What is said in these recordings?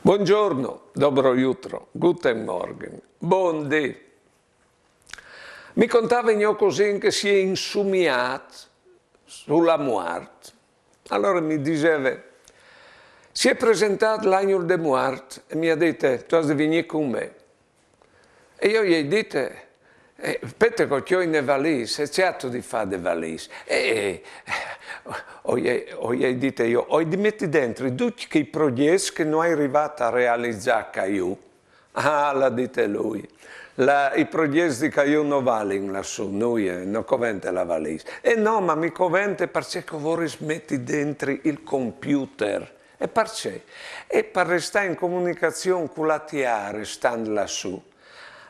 Buongiorno, dobro jutro, guten Morgen, buondì. Mi contava in così che si è insumiato sulla morte. Allora mi diceva, si è presentato l'agno de morte e mi ha detto, tu hai di venire con me. E io gli ho detto, aspetta che ho in valise, è certo di fare le valise. Ho detto io, ho di mettere dentro tutti i progetti che non è arrivato a realizzare che io. Ah, l'ha detto lui. I progetti che io non valgono lassù, noi non convente la valise. E no, ma mi convente perché vorrei mettere dentro il computer. E perché? E per restare in comunicazione con la TIA stando lassù.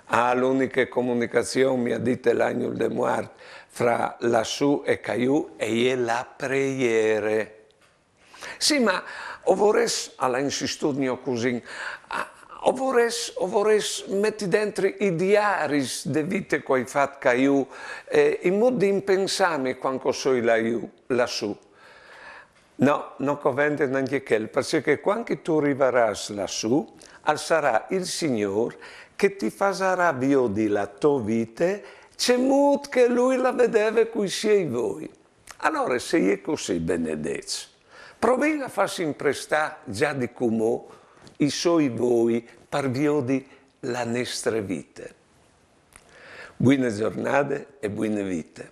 Ah, l'unica comunicazione, mi ha detto l'agno de morte, fra lassù e Caiù è la preghiera. Sì, ma o vorrei, alla insistito così, o vorrei mettere dentro i diari de vite che hai fatto Caiù, in modo di impensare quando sono lassù. No, non convente neanche quello, perché quando tu arriverai lassù, sarà il Signore che ti farà vedere la tua vita, c'è molto che Lui la vedeva qui sei voi. Allora, se è così, benedetto, provi a farsi imprestare già di come i suoi voi per vedere la nostra vita. Buone giornate e buone vite.